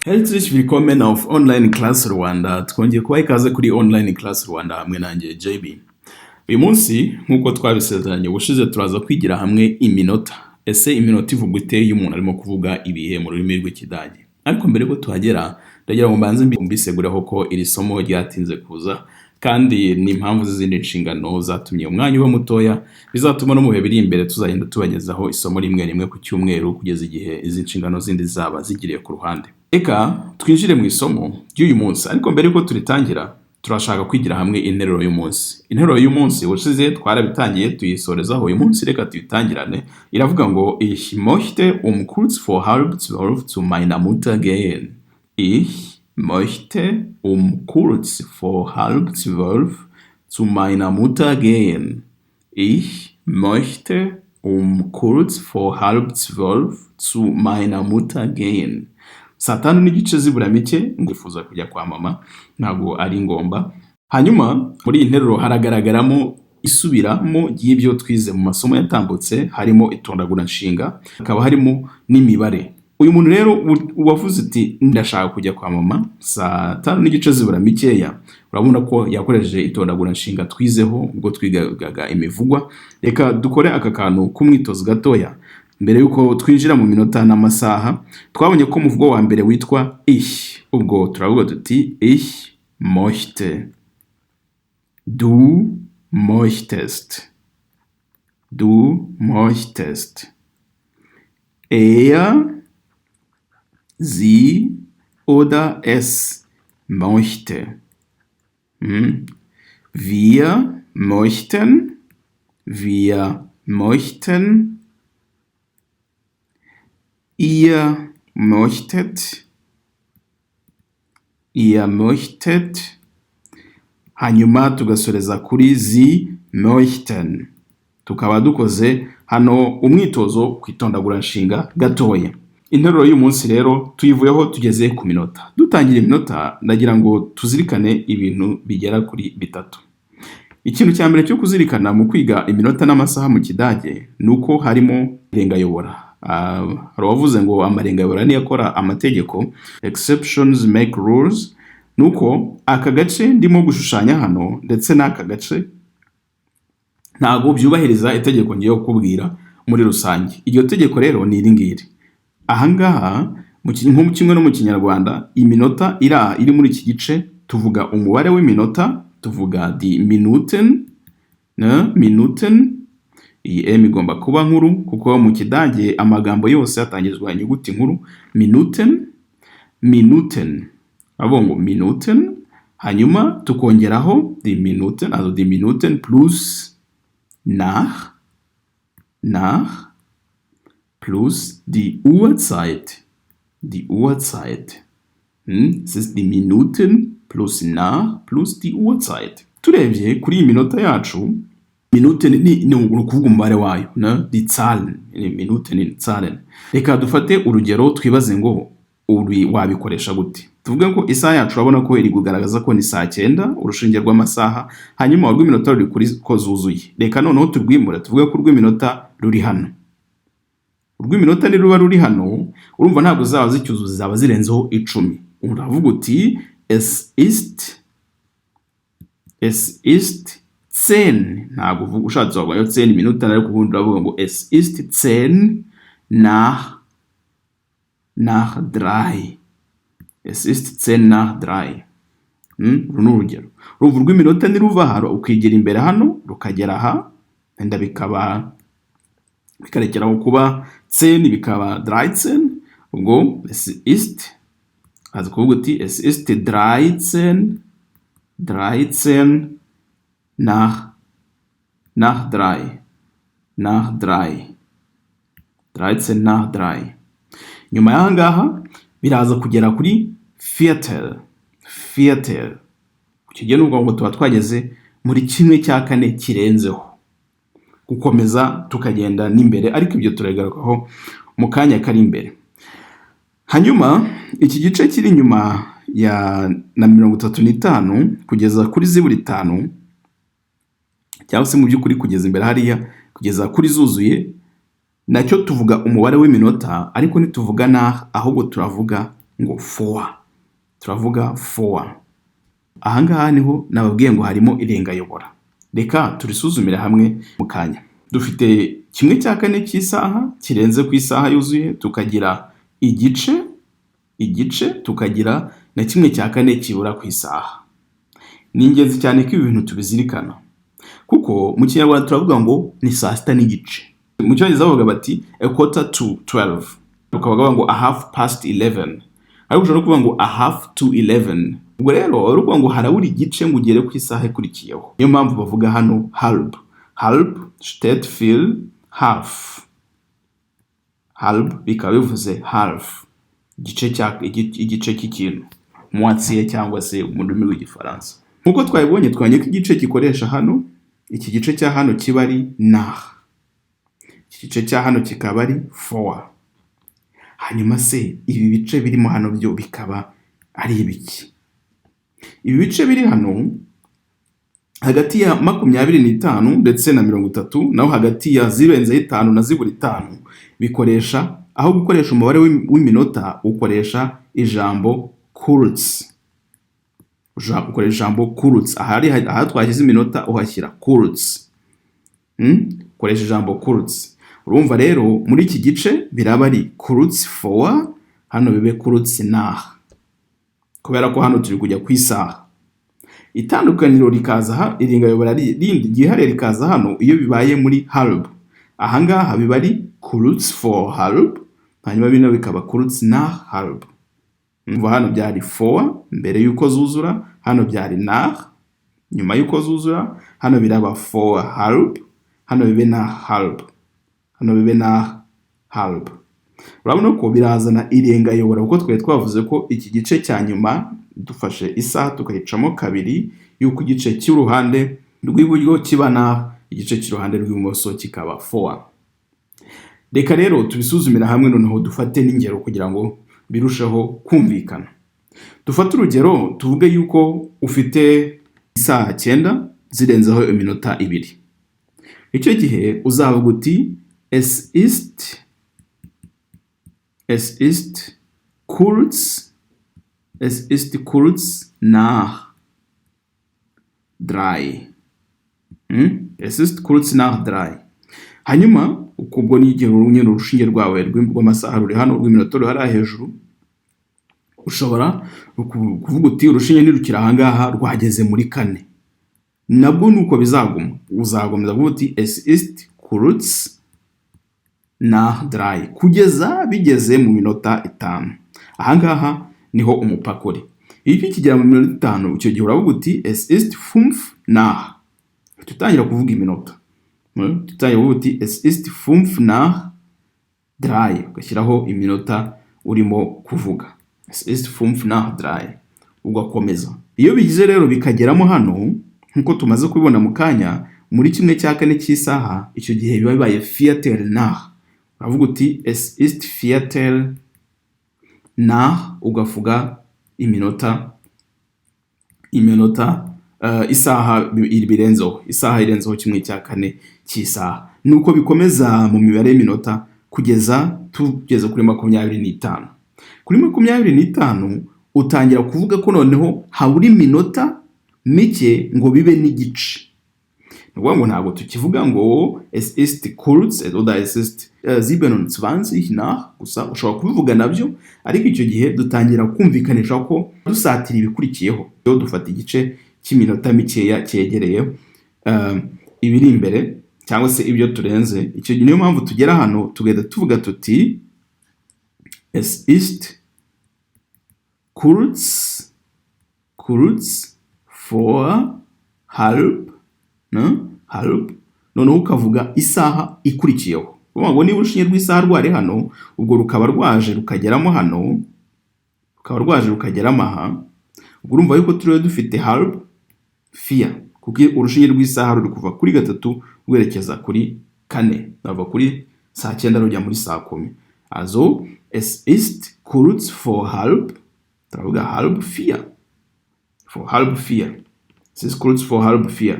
Herzlich willkommen auf Online Class Rwanda. Twongeye kubaha ikaze kuri Online Class Rwanda hamwe nanjye JB. Uyu munsi nkuko twabisezeranye ubushize turaza kwigira hamwe iminota. Ese iminota ivuga ite iyo umuntu arimo kuvuga ibihe mu rurimi rw'Ikidage? Ariko mbere ko tuhagera ndagira ngo mbanze mbisegureho ko iri somo ryatinze kuza kandi ni impamvu z'izindi nshingano zatumye umwanya uba mutoya, bizatuma no mu bihe biri imbere tuzagenda tubagezaho isomo rimwe ku cyumweru kugeza igihe izi nshingano zindi zaba zigiriye ku ruhande. Eka twinjire mu isomo ry'uyu munsi, ariko mbere ko turitangira turashaka kwigira hamwe interuro y'umunsi. Interuro y'umunsi ushize twarabitangiye tuyisorezaho, uyu munsi reka tuyitangirane. Iravuga ngo ich möchte kurz vor 11:30 zu meiner Mutter gehen. Ich möchte kurz vor 11:30 zu meiner Mutter gehen. Ich möchte kurz vor 11:30 zu meiner Mutter gehen. Saa tanu n'igice zibura mike ngifuza kujya kwa mama, ntabwo ari ngomba. Hanyuma muri iyi nteruro haragaragaramo isubiramo y'ibyo twize mu masomo yatambutse, harimo itondagura nshinga, hakaba harimo n'imibare. Uyu muntu rero wavuze ati ndashaka kujya kwa mama saa tanu n'igice zibura mikeya, urabona ko yakoresheje itondagura nshinga twizeho ubwo twigaga imivugwa. Reka dukore aka kantu k'umwitozo gatoya mbere yuko twinjira mu minota n'amasaha. Twabonye ko umuvugo wa mbere witwa ich, ubwo turavuga tuti ich möchte, du möchtest, du möchtest, er, sie oder es möchte, wir möchten, wir möchten, ihr möchtet, ihr möchtet, hanyuma tugasoreza kuri sie möchten. Tukaba dukoze hano umwitozo kwitondagura nshinga gatoya. Interuro y'umunsi rero tuyivuyeho tugeze ku minota. Dutangira iminota ndagira ngo tuzirikane ibintu bigera kuri bitatu. Ikintu cya mbere cyo kuzirikana mu kwiga iminota n'amasaha mu Kidage nuko harimo irengayobora. Hari wavuze ngo amarengayobora niyo akora amategeko, exceptions make rules. Nuko aka gace ndimo gushushanya hano ndetse n'aka gace ntago byubahiriza itegeko ngiye kukubwira muri rusange. Iryo tegeko rero ni iri ngiri. Ahangaha nko kimwe no mu Kinyarwanda, iminota iri muri iki gice tuvuga umubare w'iminota, tuvuga die Minuten, Minuten. Iyi M igomba kuba nkuru kuko mu Kidage amagambo yose atangizwa inyuguti nkuru. Minuten, Minuten, abongo Minuten, hanyuma tukongeraho die Minuten, also die Minuten plus nach, plus die Uhrzeit, die Uhrzeit. Es ist die Minuten plus nach plus die Uhrzeit. Turebye kuri iyi minota yacu, Minuten ni ukuvuga umubare wayo, die Zahlen, Minuten ni Zahlen. Reka dufate urugero twibaze ngo wabikoresha gute. Tuvuge ko isaha yacu urabona ko iri kugaragaza ko ni saa 9 urushinge rw'amasaha, hanyuma urw'iminota ruri kuri ko zuzuye. Reka noneho turwimura tuvuge ko urw'iminota ruri hano. Urw'iminota ni ruba ruri hano, urumva ntabwo zaba zicyuzuza, zaba zirenzeho 10. Uravuga uti es ist 10. Ntabwo uvuga ushatse wabayo 10 minuten, ariko ubundi uravuga ngo es ist 10 nach 3. Es ist 10 nach 3. Runo urugero. Urumva rw'iminota ni ruva hano ukigera imbere hano rukagera aha, enda bikarekeraho kuba 10 bikaba 13. Ubwo es ist, also kuvuga uti es ist 13 nach 3. 13 nach 3. Nyuma y'ahangaha biraza kugera kuri Viertel. Kugera n'ubwo ngo tuba twageze muri 1/4 kirenzeho. Gukomeza tukagenda n'imbere, ariko ibyo turegarukaho mu kanya kari imbere. Hanyuma iki gice kiri nyuma ya na 35 kugeza kuri ziburi 5, cyangwa se mu by'ukuri kugeza imbere hariya kugeza kuri zuzuye, nacyo tuvuga umubare w'iminota, ariko ntituvuga na ahubwo turavuga ngo for, turavuga for. Ahangaha niho nababwiye ngo harimo irengayobora. Reka turisuzumire hamwe mu kanya. Dufite 1/4 cy'isaha kirenze ku isaha yuzuye, tukagira igice, tukagira na 1/4 kibura ku isaha. Ni ingenzi cyane ko ibi bintu tubizirikana, kuko mu Kinyarwanda turavuga ngo ni 6:30. Mu Cyongereza bavuga bati 11:45, tukavuga ngo 11:30, ariko ushobora kuvuga ngo 11:30. Ubwo rero uruvuga ngo harabura igice ngo ugere ku isaha ikurikiyeho. Niyo mpamvu bavuga hano halb steht für half. Halb bikaba bivuze half, igice cy'ikintu, moitié cyangwa se mu rurimi rw'Igifaransa. Nkuko twabibonye twanye ko igice gikoresha hano, iki gice cya hano kiba ari nach, iki gice cya hano kikaba ari for. Hanyuma se ibi bice birimo hano byo bikaba ari ibiki? Ibi bice biri hano hagati ya 25 ndetse na 30, naho hagati ya 0.5 na 0.5 bikoresha, aho gukoresha umubare w'iminota ukoresha ijambo kurz. Ukoresha ijambo kurz. Aha twashyize iminota uhashyira kurz. Ukoresha ijambo kurz. Urumva rero muri iki gice biraba ari kurz for, hano bibe kurz nach, kubera ko hano turi kujya ku isaha. Itandukaniro rikaza irengayobora rindi ryihariye rikaza hano iyo bibaye muri halb. Ahangaha biba ari kurz for halb, hanyuma bino bikaba kurz nach halb. Umva hano byari for mbere yuko zuzura, hano byari nach nyuma yuko zuzura, hano biraba for halb, hano bibe nach halb, hano bibe nach halb. Urabona ko birazana irengayobora, kuko twari twavuze ko iki gice cya nyuma dufashe isaha tukayicamo kabiri, yuko igice cy'uruhande rw'iburyo kiba nach, igice cy'uruhande rw'ibumoso kikaba for. Reka rero tubisuzumira hamwe, noneho dufate n'ingero kugira ngo birusheho kumvikana. Dufate urugero tuvuge yuko ufite isaha 9 zirenzeho iminota 2. Icyo gihe uzavuga uti es ist kurz nach 3. Es ist kurz nach 3. Hanyuma ubwo ni igihe nyine urushinge rwawe rw'amasaha ruri hano, rw'iminota ruhari hejuru, ushobora kuvuga uti urushinge nirukira ahangaha rwageze muri 4. Nabwo nuko bizaguma, uzagomeza kuvuga uti es ist kurz nach 3 kugeza bigeze mu minota 5. Ahangaha niho umupaka uri. Iyo kigera mu minota 5, icyo gihe uravuga uti es ist 5 nach. Tutangira kuvuga iminota. Tutangira kuvuga uti es ist 5 nach 3, ugashyiraho iminota urimo kuvuga. Es ist 5 nach 3, ugakomeza. Iyo bigize rero bikageramo hano, nkuko tumaze kubibona mu kanya, muri 1/4 cy'isaha, icyo gihe biba bibaye Viertel nach. Uravuga uti es ist Viertel nach, ugavuga iminota isaha irenzeho 1/4 cy'isaha. Nuko bikomeza mu mibare y'iminota kugeza tugeze kuri 25. Kuri 25 utangira kuvuga ko noneho habura iminota mike ngo bibe n'igice. Ngo ntabwo tukivuga ngo es ist kurz oder es ist 27 nach, gusa ushobora kubivuga nabyo, ariko icyo gihe dutangira kumvikanisha ko dusatira ibikurikiyeho. Iyo dufata igice cy'iminota mikeya cyegereye ibiri imbere cyangwa se ibyo turenze, icyo gihe niyo mpamvu tugera hano tugenda tuvuga tuti es ist kurz vor halb, halb, noneho ukavuga isaha ikurikiyeho. Ngo niba urushinge rw'isaha rwari hano, ubwo rukaba rwaje rukageramo hano, aha, ubwo urumva yuko turiho dufite halb 4, kuko urushinge rw'isaha ruri kuva kuri 3 rwerekeza kuri 4, nava kuri saa 9 rujya muri saa 10. Also es ist kurz vor halb, turavuga halb 4, vor halb 4. Es ist kurz vor halb 4.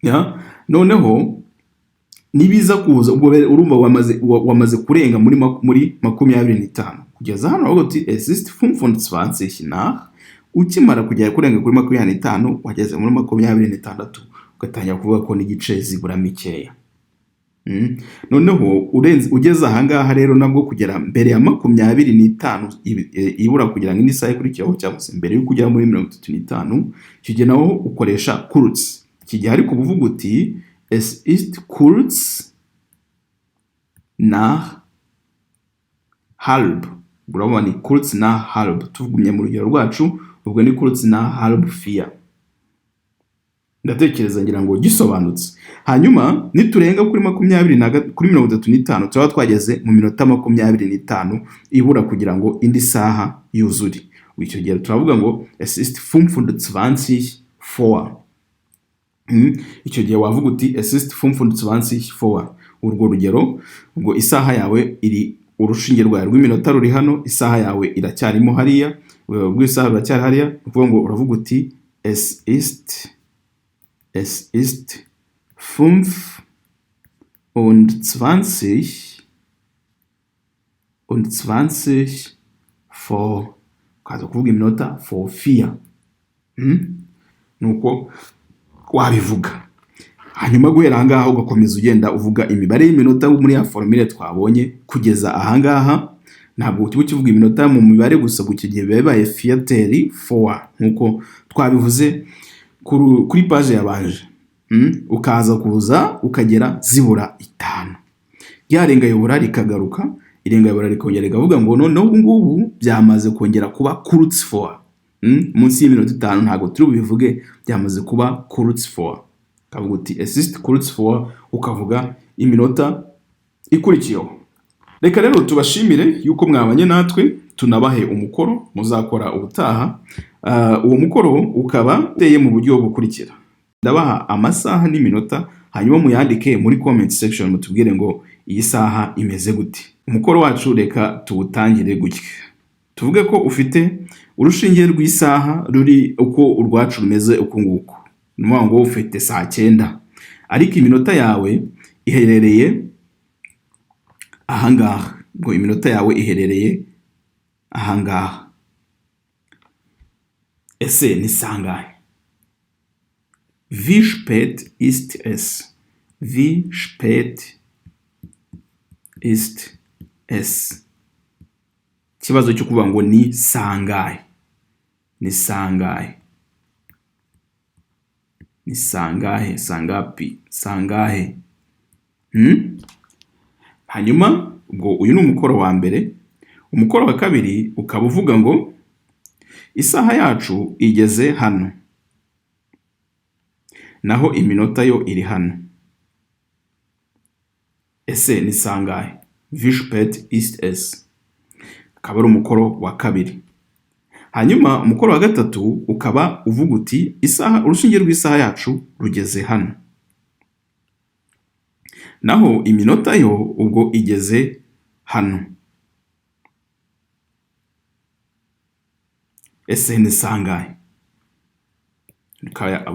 Ja, noneho nibiza kuza ubwo urumva wamaze kurenga muri 25 kugeza hano aho uti es ist 25 nach, ukimara kugera kurenga kuri 25 wageze muri 26 ugatangira kuvuga ko n'igice zibura mikeya. Noneho ugeze ahangaha rero nabwo kugera mbere ya 25 ibura kugira ngo indi saha ikurikiyeho cyangwa se mbere yo kugera muri 35 icyo naho ukoresha kurz. Iki gihe ariko uvuga uti es ist kurz nach halb. Urabona ni kurz nach halb, tuvugumye mu rugero rwacu ubwo ni kurz nach halb 4. Ndatekereza ngira ngo gisobanutse. Hanyuma niturenga kuri 35 tuba twageze mu minota 25 ibura kugira ngo indi saha yuzure. Icyo gihe turavuga ngo es ist 25 vor. Icyo gihe wavuga uti es ist 25 vor. Urwo rugero ubwo isaha yawe iri urushinge rwawe rw'iminota ruri hano, isaha yawe iracyarimo hariya, ubwo isaha iracyari hariya, ukuvuga ngo uravuga uti es ist 25 vor, ukaza kuvuga iminota vor 4. Nuko wabivuga. Hanyuma guhera ahangaha ugakomeza ugenda uvuga imibare y'iminota muri ya formule twabonye kugeza ahangaha. Ntabwo ukivuga iminota mu mibare gusa, gucyo gihe bibaye fiateri for nkuko twabivuze kuri page yabanje. Ukaza kuza ukagera zibura 5. Ryarenga yobora rikagaruka, irenga yobora rikongera rikavuga ngo noneho ubu ngubu byamaze kongera kuba kurz vor. Munsi y'iminota 5 ntago turi bubivuge, byamaze kuba kurz vor. Kavuga uti es ist kurz vor, ukavuga iminota ikurikiyeho. Reka rero tubashimire yuko mwabanye natwe, tunabahe umukoro muzakora ubutaha. Uwo mukoro ukaba uteye mu buryo bukurikira. Ndabaha amasaha n'iminota, hanyuma muyandike muri comment section mutubwire ngo iyi saha imeze gute. Umukoro wacu reka tuwutangire gutya. Tuvuge ko ufite urushinge rw'isaha ruri uko urwacu rumeze uko nguko. Numva ngo ufite saa 9, ariko iminota yawe iherereye ahangaha. Ngo iminota yawe iherereye ahangaha. Ese ni sangahe? Wie spät ist es? Wie spät ist es? Kibazo cyo kuvuga ngo ni sangahe. Ni sangahe. Ni sangahe, sangapi, sangahe. Hanyuma ubwo uyu ni umukoro wa mbere. Umukoro wa kabiri ukaba uvuga ngo isaha yacu igeze hano, naho iminota yo iri hano. Ese ni sangahe? Wie spät ist es? Akaba ari umukoro wa kabiri. Hanyuma umukoro wa gatatu ukaba uvuga uti isaha, urushinge rw'isaha yacu rugeze hano, naho iminota yo ubwo igeze hano. Ese ni sangahe?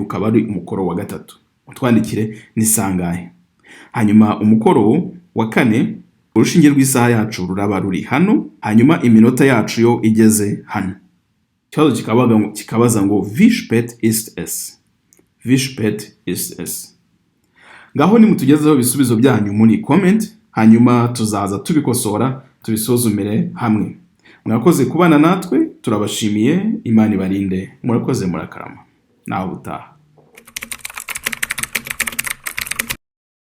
Ukaba ari umukoro wa gatatu. Utwandikire ni sangahe. Hanyuma umukoro wa kane, urushinge rw'isaha yacu ruraba ruri hano, hanyuma iminota yacu yo igeze hano. Ikibazo kikabaza ngo wie spät ist es? Wie spät ist es? Ngaho nimutugezeho ibisubizo byanyu muri comment, hanyuma tuzaza tubikosora tubisuzumire hamwe. Mwakoze kubana natwe, turabashimiye. Imana ibarinde. Murakoze, murakarama. Naho ubutaha.